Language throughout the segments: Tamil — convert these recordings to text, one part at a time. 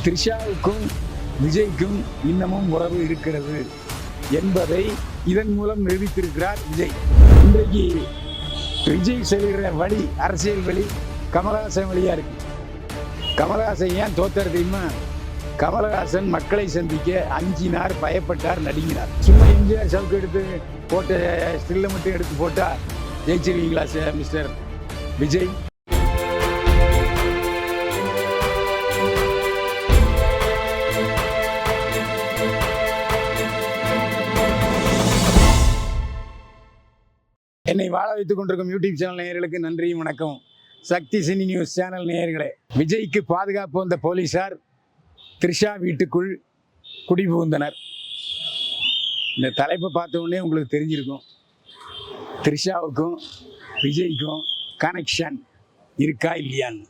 த்ரிஷாவுக்கும் விஜய்க்கும் இன்னமும் உறவு இருக்கிறது என்பதை இதன் மூலம் நிரூபித்திருக்கிறார் விஜய். இன்றைக்கு விஜய் செல்கிற வழி, அரசியல் வழி கமலஹாசன் வழியா இருக்கு. கமலஹாசன் ஏன் தோத்தார் தெரியுமா? கமலஹாசன் மக்களை சந்திக்க அஞ்சினார், பயப்பட்டார், நடுங்கினார். சும்மா எம்ஜிஆர் சவுக்கு எடுத்து போட்ட ஸ்டில்லை மட்டும் எடுத்து போட்டா ஜெயிச்சிருக்கீங்களா மிஸ்டர் விஜய்? என்னை வாழ வைத்துக் கொண்டிருக்கும் யூடியூப் சேனல் நேயர்களுக்கு நன்றியும் வணக்கம். சக்தி சினி நியூஸ் சேனல் நேயர்களே, விஜய்க்கு பாதுகாப்பு வந்த போலீசார் த்ரிஷா வீட்டுக்குள் குடிபுகுந்தனர். இந்த தலைப்பை பார்த்த உடனே உங்களுக்கு தெரிஞ்சிருக்கும், த்ரிஷாவுக்கும் விஜய்க்கும் கனெக்ஷன் இருக்கா இல்லையான்னு.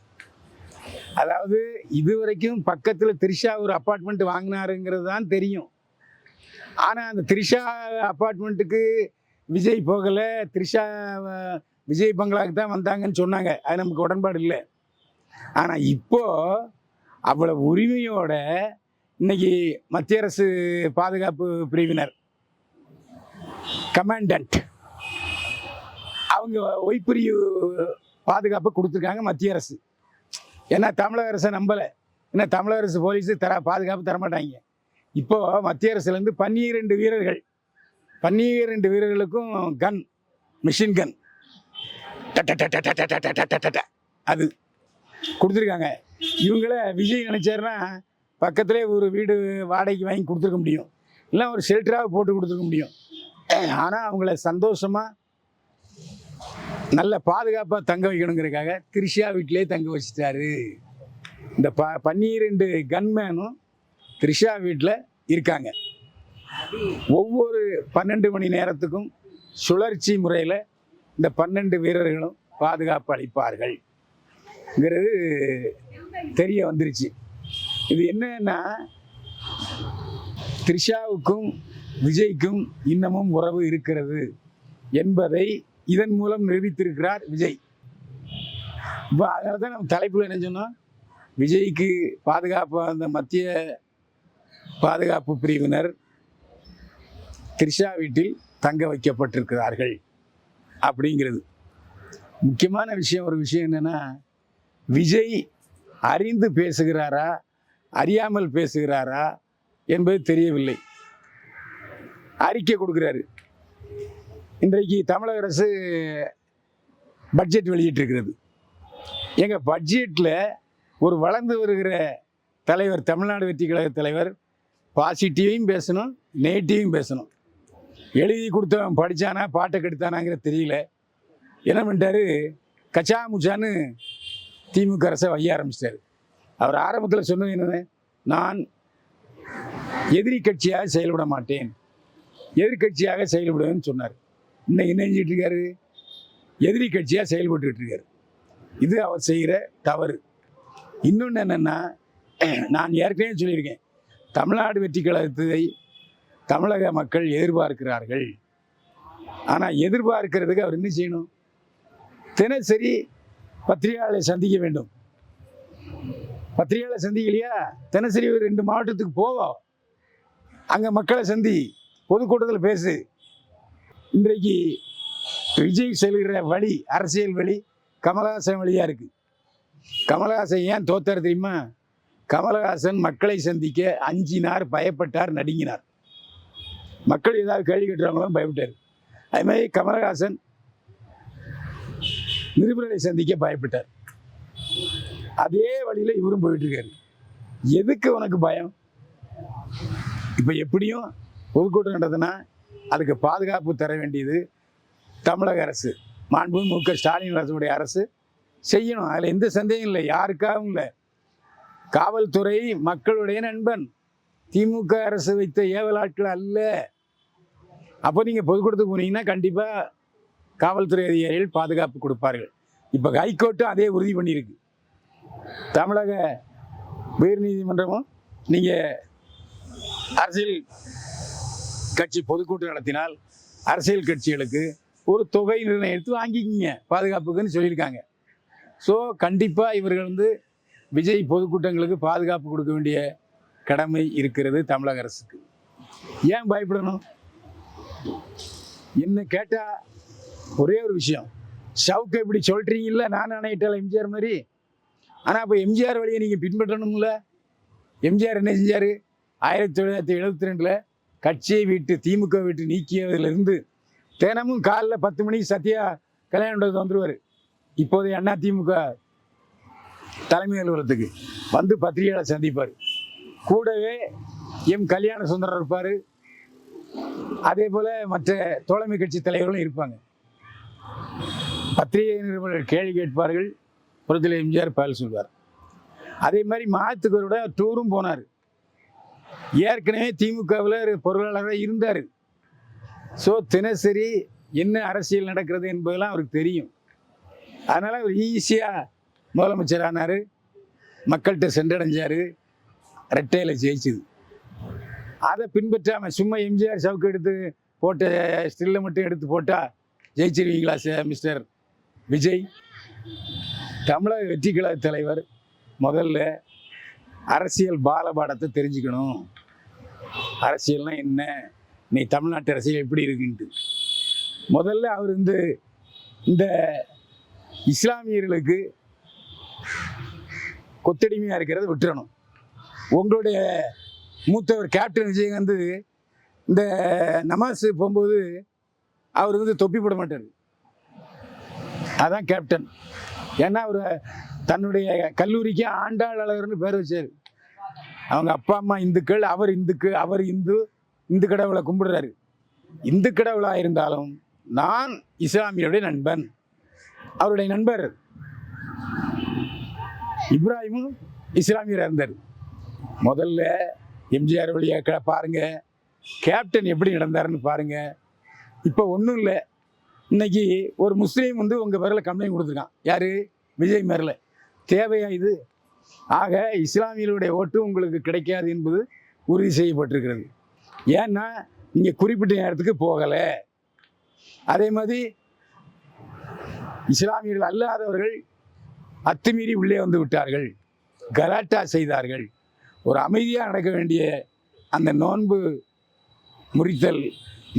அதாவது இதுவரைக்கும் பக்கத்தில் த்ரிஷா ஒரு அப்பார்ட்மெண்ட் வாங்கினாருங்கிறது தான் தெரியும். ஆனால் அந்த த்ரிஷா அப்பார்ட்மெண்ட்டுக்கு விஜய் போகலை, த்ரிஷா விஜய் பங்களாவுக்கு தான் வந்தாங்கன்னு சொன்னாங்க. அது நமக்கு உடன்பாடு இல்லை. ஆனால் இப்போது அவ்வளோ உரிமையோட இன்னைக்கு மத்திய அரசு பாதுகாப்பு பிரிவினர் கமாண்டன்ட் அவங்க ஒய்பிரிவு பாதுகாப்பு கொடுத்துருக்காங்க மத்திய அரசு. ஏன்னா தமிழக அரசை நம்பலை. ஏன்னா தமிழக அரசு போலீஸு பாதுகாப்பு தரமாட்டாங்க. இப்போது மத்திய அரசுலேருந்து 12 வீரர்களுக்கும் கன், மிஷின் கன் அது கொடுத்துருக்காங்க. இவங்கள விஜய் நினச்சாருன்னா பக்கத்துலேயே ஒரு வீடு வாடகைக்கு வாங்கி கொடுத்துருக்க முடியும், இல்லை ஒரு ஷெல்டராக போட்டு கொடுத்துருக்க முடியும். ஆனால் அவங்கள சந்தோஷமாக நல்ல பாதுகாப்பாக தங்க வைக்கணுங்கிறதுக்காக த்ரிஷா வீட்டிலே தங்க வச்சிட்டாரு. இந்த 12 கன்மேனும் த்ரிஷா வீட்டில் இருக்காங்க. ஒவ்வொரு 12 மணி நேரத்துக்கும் சுழற்சி முறையில் இந்த 12 வீரர்களும் பாதுகாப்பு அளிப்பார்கள்ங்கிறது தெரிய வந்துருச்சு. இது என்னன்னா, த்ரிஷாவுக்கும் விஜய்க்கும் இன்னமும் உறவு இருக்கிறது என்பதை இதன் மூலம் நிரூபித்திருக்கிறார் விஜய். இப்போ அதனால தான் நம்ம தலைப்பில் என்ன சொன்னோம், விஜய்க்கு பாதுகாப்பு அந்த மத்திய பாதுகாப்பு பிரிவினர் த்ரிஷா வீட்டில் தங்க வைக்கப்பட்டிருக்கிறார்கள் அப்படிங்கிறது. முக்கியமான விஷயம், ஒரு விஷயம் என்னென்னா, விஜய் அறிந்து பேசுகிறாரா அறியாமல் பேசுகிறாரா என்பது தெரியவில்லை. அறிக்கை கொடுக்குறாரு. இன்றைக்கு தமிழக அரசு பட்ஜெட் வெளியிட்டிருக்கிறது. எங்கள் பட்ஜெட்டில் ஒரு வளர்ந்து வருகிற தலைவர், தமிழ்நாடு வெற்றி கழக தலைவர் பாசிட்டிவையும் பேசணும், நெகட்டிவும் பேசணும். எழுதி கொடுத்தவன் படித்தானா பாட்டை கெடுத்தானாங்கிற தெரியல. என்ன பண்ணிட்டாரு, கச்சா முச்சான்னு திமுக அரசை வைய ஆரம்பிச்சிட்டாரு. அவர் ஆரம்பத்தில் சொன்னது என்னென்ன, நான் எதிரி கட்சியாக செயல்பட மாட்டேன், எதிர்கட்சியாக செயல்படுவேன்னு சொன்னார். இன்னைக்கு என்ன செஞ்சிட்டு இருக்காரு, எதிரி கட்சியாக செயல்பட்டுக்கிட்டு இருக்காரு. இது அவர் செய்கிற தவறு. இன்னொன்று என்னென்னா, நான் ஏற்கனவே சொல்லியிருக்கேன், தமிழ்நாடு வெற்றி கழகத்தை தமிழக மக்கள் எதிர்பார்க்கிறார்கள். ஆனால் எதிர்பார்க்கிறதுக்கு அவர் என்ன செய்யணும், தினசரி பத்திரிகையாளரை சந்திக்க வேண்டும். பத்திரிகையாளரை சந்திக்கலையா, தினசரி ஒரு 2 மாவட்டத்துக்கு போவோம், அங்கே மக்களை சந்தி, பொதுக்கூட்டத்தில் பேசு. இன்றைக்கு விஜய் செல்கிற வழி, அரசியல் வழி கமலஹாசன் வழியாக இருக்குது. கமலஹாசன் ஏன் தோத்தார் தெரியுமா? கமலஹாசன் மக்களை சந்திக்க அஞ்சினார், பயப்பட்டார், நடுங்கினார். மக்கள் ஏதாவது கேள்வி கேட்டுறாங்களும் பயப்பட்டார். அது மாதிரி கமலஹாசன் நிருபர்களை சந்திக்க பயப்பட்டார். அதே வழியில் இவரும் போயிட்டு இருக்காரு. எதுக்கு உனக்கு பயம்? இப்போ எப்படியும் பொதுக்கூட்டம் நடந்ததுன்னா அதுக்கு பாதுகாப்பு தர வேண்டியது தமிழக அரசு, மாண்புமிகு மு.க. ஸ்டாலின் அரசுடைய அரசு செய்யணும். அதில் எந்த சந்தேகம் இல்லை, யாருக்காகவும் இல்லை. காவல்துறை மக்களுடைய நண்பன், திமுக அரசு வைத்த ஏவல் ஆட்கள் அல்ல. அப்போ நீங்கள் பொதுக்கூட்டத்துக்கு போனீங்கன்னா கண்டிப்பாக காவல்துறை அதிகாரிகள் பாதுகாப்பு கொடுப்பார்கள். இப்போ ஹைகோர்ட்டும் அதே உறுதி பண்ணியிருக்கு. தமிழக உயர்நீதிமன்றமும் நீங்கள் அரசியல் கட்சி பொதுக்கூட்டம் நடத்தினால் அரசியல் கட்சிகளுக்கு ஒரு தொகை நிர்ணயித்து வாங்கிக்கிங்க பாதுகாப்புக்குன்னு சொல்லியிருக்காங்க. ஸோ கண்டிப்பாக இவர்கள் விஜய் பொதுக்கூட்டங்களுக்கு பாதுகாப்பு கொடுக்க வேண்டிய கடமை இருக்கிறது தமிழக அரசுக்கு. ஏன் பயப்படணும்? என்ன கேட்டால் ஒரே ஒரு விஷயம், ஷவுக்கை இப்படி சொல்கிறீங்கல்ல, நான் நினைட்டால் எம்ஜிஆர் மாதிரி. ஆனால் அப்போ எம்ஜிஆர் வழியை நீங்கள் பின்பற்றணும்ல. எம்ஜிஆர் என்ன செஞ்சார்? 1972 கட்சியை விட்டு திமுக விட்டு நீக்கியதிலிருந்து தினமும் காலைல 10 மணிக்கு சத்யா கல்யாண மண்டபத்துக்கு வந்துடுவார். இப்போதைய அண்ணா திமுக தலைமை அலுவலகத்துக்கு வந்து பத்திரிகையாளர் சந்திப்பார். கூடவே எம் கல்யாண சுந்தரம் இருப்பார். அதே போல் மற்ற தோழமை கட்சி தலைவர்களும் இருப்பாங்க. பத்திரிகை நிருபர்கள் கேள்வி கேட்பார்கள், புறத்தில் எம்ஜிஆர் பதில் சொல்வார். அதே மாதிரி மாதத்துக்கு ஒரு விட டூரும் போனார். ஏற்கனவே திமுகவில் பொருளாளராக இருந்தார். ஸோ தினசரி என்ன அரசியல் நடக்கிறது என்பதெல்லாம் அவருக்கு தெரியும். அதனால் அவர் ஈஸியாக முதலமைச்சர் ஆனார், மக்கள்கிட்ட சென்றடைஞ்சார், ரெட்டையில் ஜெயிச்சுது. அதை பின்பற்றாமல் சும்மா எம்ஜிஆர் சவுக்கு எடுத்து போட்ட ஸ்டில்லை மட்டும் எடுத்து போட்டால் ஜெயிச்சிருவீங்களா மிஸ்டர் விஜய்? தமிழக வெற்றி கழக தலைவர் முதல்ல அரசியல் பாலபாடத்தை தெரிஞ்சுக்கணும். அரசியல்னால் என்ன, நீ தமிழ்நாட்டு அரசியல் எப்படி இருக்குன்ட்டு முதல்ல அவர் இந்த இஸ்லாமியர்களுக்கு கொத்தடிமையாக இருக்கிறத விட்டுறணும். உங்களுடைய மூத்தவர் கேப்டன் விஜயகாந்த் இந்த நமாஸ் போகும்போது அவர் தொப்பி போட மாட்டார். அதான் கேப்டன். ஏன்னா அவர் தன்னுடைய கல்லூரிக்கு ஆண்டாளர்னு பேர் வச்சார். அவங்க அப்பா அம்மா இந்துக்கள், அவர் இந்து கடவுளை கும்பிடுறாரு. இந்து கடவுளாக இருந்தாலும் நான் இஸ்லாமியருடைய நண்பன். அவருடைய நண்பர் இப்ராஹிமும் இஸ்லாமியராக இருந்தார். முதல்ல எம்ஜிஆர் வழியாக பாருங்க, கேப்டன் எப்படி நடந்தாருன்னு பாருங்க. இப்போ ஒன்றும் இல்லை, இன்னைக்கு ஒரு முஸ்லீம் உங்கள் பேரில் கம்ப்ளைண்ட் கொடுத்துருக்கான். யார்? விஜய் மேரில். தேவையா இது? ஆக இஸ்லாமியர்களுடைய ஓட்டு உங்களுக்கு கிடைக்காது என்பது உறுதி செய்யப்பட்டிருக்கிறது. ஏன்னா நீங்கள் குறிப்பிட்ட நேரத்துக்கு போகலை. அதே மாதிரி இஸ்லாமியர்கள் அல்லாதவர்கள் அத்துமீறி உள்ளே வந்து விட்டார்கள், கலாட்டா செய்தார்கள். ஒரு அமைதியாக நடக்க வேண்டிய அந்த நோன்பு முறித்தல்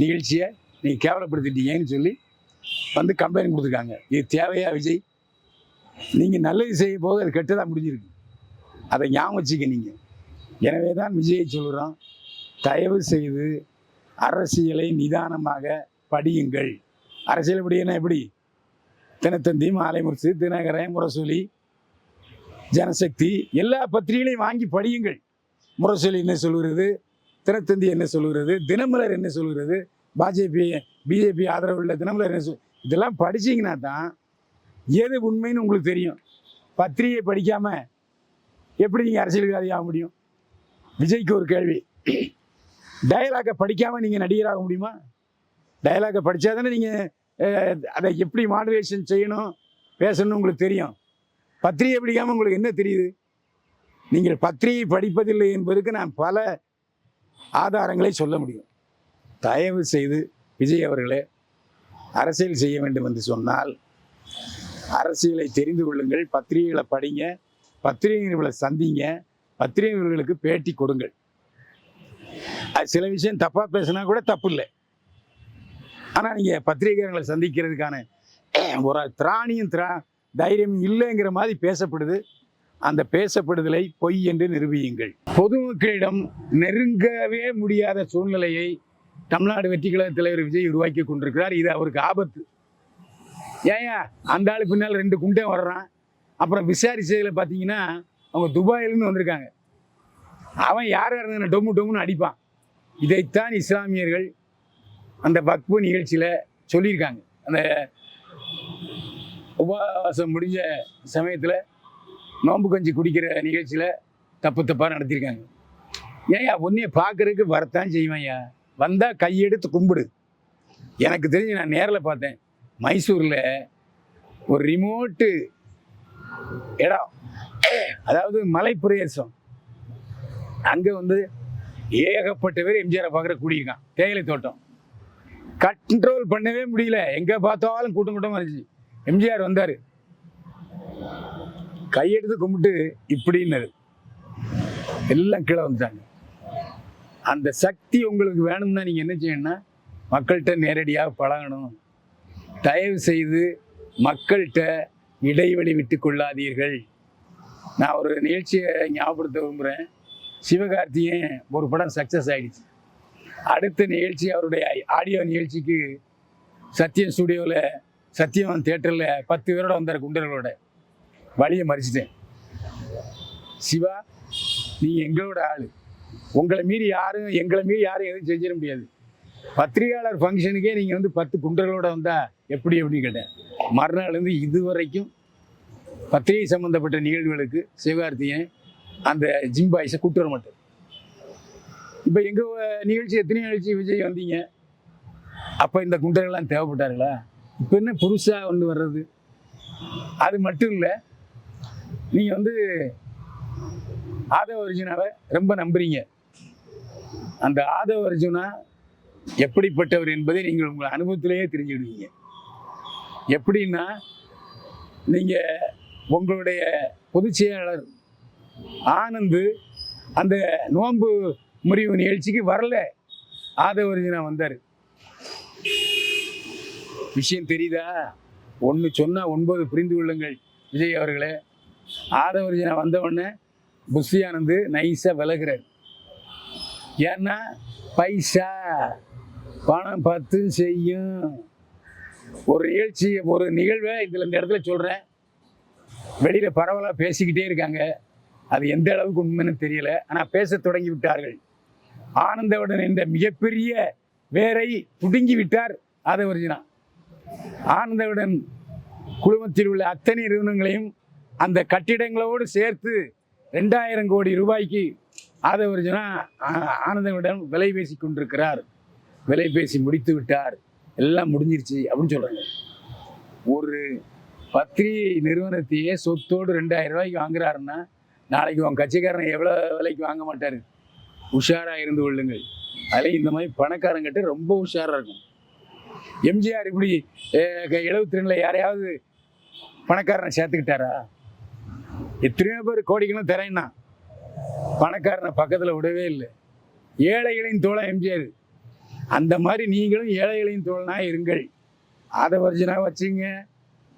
நிகழ்ச்சியை நீங்கள் கேவலப்படுத்திட்டீங்கன்னு சொல்லி கம்ப்ளைண்ட் கொடுத்துருக்காங்க. இது தேவையா விஜய்? நீங்கள் நல்லது செய்ய போக அது கெட்டதாக முடிஞ்சிருக்கு. அதை ஞாபகம் வச்சுக்க நீங்கள். எனவே தான் விஜயை சொல்கிறோம், தயவு செய்து அரசியலை நிதானமாக படியுங்கள். அரசியல் படினா எப்படி? தினத்தந்தி, மாலை முரசு, தினகரன், முரசொலி, ஜனசக்தி எல்லா பத்திரிகைகளையும் வாங்கி படியுங்கள். முரசொலி என்ன சொல்கிறது, தினத்தந்தி என்ன சொல்கிறது, தினமலர் என்ன சொல்கிறது, பிஜேபி ஆதரவு உள்ள தினமலர் என்ன இதெல்லாம் படிச்சிங்கன்னா தான் எது உண்மைன்னு உங்களுக்கு தெரியும். பத்திரிகை படிக்காமல் எப்படி நீங்கள் அரசியல்வாதி ஆக முடியும்? விஜய்க்கு ஒரு கேள்வி, டயலாகை படிக்காமல் நீங்கள் நடிகராக முடியுமா? டயலாகை படித்தா தானே நீங்கள் அதை எப்படி மாடுலேஷன் செய்யணும், பேசணும்னு உங்களுக்கு தெரியும். பத்திரிகை படிக்காமல் உங்களுக்கு என்ன தெரியுது? நீங்கள் பத்திரிகை படிப்பதில்லை என்பதற்கு நான் பல ஆதாரங்களை சொல்ல முடியும். தயவு செய்து விஜய் அவர்களே, அரசியல் செய்ய வேண்டும் என்று சொன்னால் அரசியலை தெரிந்து கொள்ளுங்கள், பத்திரிகைகளை படிங்க, பத்திரிகைகளை சந்திங்க, பத்திரிகைகளுக்கு பேட்டி கொடுங்கள். அது சில விஷயம் தப்பாக பேசினா கூட தப்பு இல்லை. ஆனால் நீங்கள் பத்திரிகைகளை சந்திக்கிறதுக்கான ஒரு திராணியும் தைரியம் இல்லைங்கிற மாதிரி பேசப்படுது. அந்த பேசப்படுதலை பொய் என்று நிரூபியுங்கள். பொதுமக்களிடம் நெருங்கவே முடியாத சூழ்நிலையை தமிழ்நாடு வெற்றி கழக தலைவர் விஜய் உருவாக்கி கொண்டிருக்கிறார். இது அவருக்கு ஆபத்து. ஏயா அந்த ஆள் பின்னால் 2 குண்டே வர்றான். அப்புறம் விசாரிச்சதில் பார்த்தீங்கன்னா அவங்க துபாயிலேருந்து வந்திருக்காங்க. அவன் யாராக இருந்தால் டொம்முன்னு அடிப்பான். இதைத்தான் இஸ்லாமியர்கள் அந்த வக்பு நிகழ்ச்சியில் சொல்லியிருக்காங்க. அந்த உபவாசம் முடிஞ்ச சமயத்தில் நோன்பு கஞ்சி குடிக்கிற நிகழ்ச்சியில் தப்பாக நடத்தியிருக்காங்க. ஏன்யா ஒன்றைய பார்க்குறதுக்கு வரத்தான் செய்வேன். ஐயா வந்தால் கையெடுத்து கும்பிடு. எனக்கு தெரிஞ்சு நான் நேரில் பார்த்தேன். மைசூரில் ஒரு ரிமோட்டு இடம், அதாவது மலைப்பிரதேசம், அங்கே ஏகப்பட்ட பேர் எம்ஜிஆரை பார்க்குற கூடியிருக்கான். தேயிலை தோட்டம் கண்ட்ரோல் பண்ணவே முடியல. எங்கே பார்த்தாலும் கூட்டம் இருந்துச்சு. எம்ஜிஆர் வந்தார், கையெடுத்து கும்பிட்டு இப்படின்னாரு, எல்லாம் கீழே வந்துட்டாங்க. அந்த சக்தி உங்களுக்கு வேணும்னா நீங்கள் என்ன செய்யணும்னா மக்கள்கிட்ட நேரடியாக பழகணும். தயவு செய்து மக்கள்கிட்ட இடைவெளி விட்டு கொள்ளாதீர்கள். நான் ஒரு நிகழ்ச்சியை ஞாபகப்படுத்த விரும்புகிறேன். சிவகார்த்திகேயன் ஒரு படம் சக்ஸஸ் ஆகிடுச்சு. அடுத்த நிகழ்ச்சி அவருடைய ஆடியோ நிகழ்ச்சிக்கு சத்தியம் ஸ்டுடியோவில், சத்தியம் தேட்டரில் 10 பேரோட வந்தார் குண்டர்களோட. வழியை மறிச்சிட்டேன். சிவா, நீங்கள் எங்களோட ஆள், உங்களை மீறி யாரும் எதுவும் செஞ்சிட முடியாது. பத்திரிகையாளர் ஃபங்க்ஷனுக்கே நீங்கள் வந்து 10 குண்டர்களோட வந்தால் எப்படி அப்படின்னு கேட்டேன். மறுநாள்லேருந்து இதுவரைக்கும் பத்திரிகை சம்மந்தப்பட்ட நிகழ்வுகளுக்கு சிவகார்த்திகேயன் அந்த ஜிம் பாய்ஸை கூப்பிட்டு வர மாட்டார். இப்போ எங்கள் நிகழ்ச்சி எத்தனை நிகழ்ச்சி விஜய் வந்தீங்க, அப்போ இந்த குண்டர்கள்லாம் தேவைப்பட்டார்களா? இப்போ என்ன புதுசாக ஒன்று வர்றது? அது மட்டும் இல்லை, நீங்கள் வந்து ஆதவ அர்ஜுனாவை ரொம்ப நம்புறீங்க. அந்த ஆதவ அர்ஜுனா எப்படிப்பட்டவர் என்பதை நீங்கள் உங்கள் அனுபவத்திலேயே தெரிஞ்சுடுவீங்க. எப்படின்னா, நீங்கள் உங்களுடைய பொதுச் செயலாளர் ஆனந்த் அந்த நோன்பு முறிவு நிகழ்ச்சிக்கு வரல, ஆதவ அர்ஜுனா வந்தார். விஷயம் தெரியுதா? ஒன்று சொன்னால் 9 புரிந்து கொள்ளுங்கள் விஜய் அவர்களே. ஆதவ அர்ஜுனா வந்தவுடனே புஷி ஆனந்த் நைஸாக விலகிறார். ஏன்னா பைசா பணம் 10 செய்யும். ஒரு நிகழ்ச்சி, ஒரு நிகழ்வை இதில் இந்த இடத்துல சொல்கிறேன். வெளியில் பரவலாக பேசிக்கிட்டே இருக்காங்க, அது எந்த அளவுக்கு உண்மைன்னு தெரியல. ஆனால் பேச தொடங்கி விட்டார்கள். ஆனந்தவுடன் என்ற மிகப்பெரிய வேரை புடுங்கி விட்டார் ஆதவ அர்ஜுனா. ஆனந்தவுடன் குழுமத்தில் உள்ள அத்தனை நிறுவனங்களையும் அந்த கட்டிடங்களோடு சேர்த்து 2000 கோடி ரூபாய்க்கு ஆதவ அர்ஜுனா ஆனந்தவுடன் விலை பேசி கொண்டிருக்கிறார். விலை பேசி முடித்து விட்டார், எல்லாம் முடிஞ்சிருச்சு அப்படின்னு சொல்கிறாங்க. ஒரு பத்திரிகை நிறுவனத்தையே சொத்தோடு 2000 ரூபாய்க்கு வாங்குறாருன்னா நாளைக்கு உன் கட்சிக்காரன் எவ்வளோ விலைக்கு வாங்க மாட்டார். உஷாராக இருந்து கொள்ளுங்கள். அதில் இந்த மாதிரி பணக்காரங்கிட்ட ரொம்ப உஷாராக இருக்கும். எம்ஜிஆர் இப்படி 72 யாரையாவது பணக்காரனை சேர்த்துக்கிட்டாரா? எத்தனையோ பேர் கோடிக்கணும் தரேன்னா பணக்காரனை பக்கத்தில் விடவே இல்லை. ஏழைகளின் தோழன் எம்ஜிஆர். அந்த மாதிரி நீங்களும் ஏழைகளின் தோழனாக இருங்கள். ஆதவ அர்ஜுனா வச்சுங்க,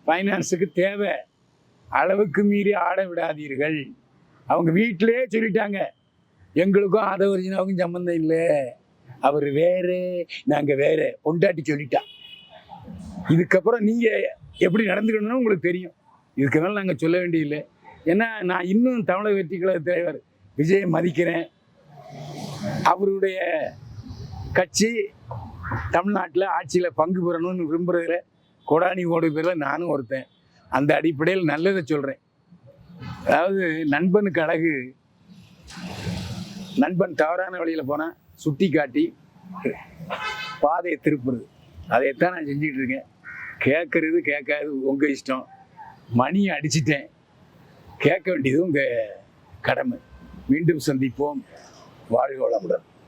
ஃபைனான்ஸுக்கு தேவை, அளவுக்கு மீறி ஆட விடாதீர்கள். அவங்க வீட்டிலே சொல்லிட்டாங்க, எங்களுக்கும் ஆதவ அர்ஜுனாவுக்கும் சம்மந்தம் இல்லை, அவர் வேறு நாங்கள் வேறு, பொண்டாட்டி சொல்லிட்டான். இதுக்கப்புறம் நீங்கள் எப்படி நடந்துக்கணும்னு உங்களுக்கு தெரியும். இதுக்கு மேலே நாங்கள் சொல்ல வேண்டியதில்லை. ஏன்னா நான் இன்னும் தமிழக வெற்றி கழக தலைவர் விஜயை மதிக்கிறேன். அவருடைய கட்சி தமிழ்நாட்டில் ஆட்சியில் பங்கு பெறணும்னு விரும்புகிறதுல கோடானி கோடி பேரில் நானும் ஒருத்தன். அந்த அடிப்படையில் நல்லதை சொல்கிறேன். அதாவது நண்பனுக்கு அழகு, நண்பன் தவறான வழியில் போனால் சுட்டி காட்டி பாதையை திருப்புறது. அதைத்தான் நான் செஞ்சுக்கிட்டு இருக்கேன். கேட்கறது கேட்காது உங்கள் இஷ்டம். மணியை அடிச்சிட்டேன், கேட்க வேண்டியது உங்கள் கடமை. மீண்டும் சந்திப்போம். வாழ்க வளமுடன்.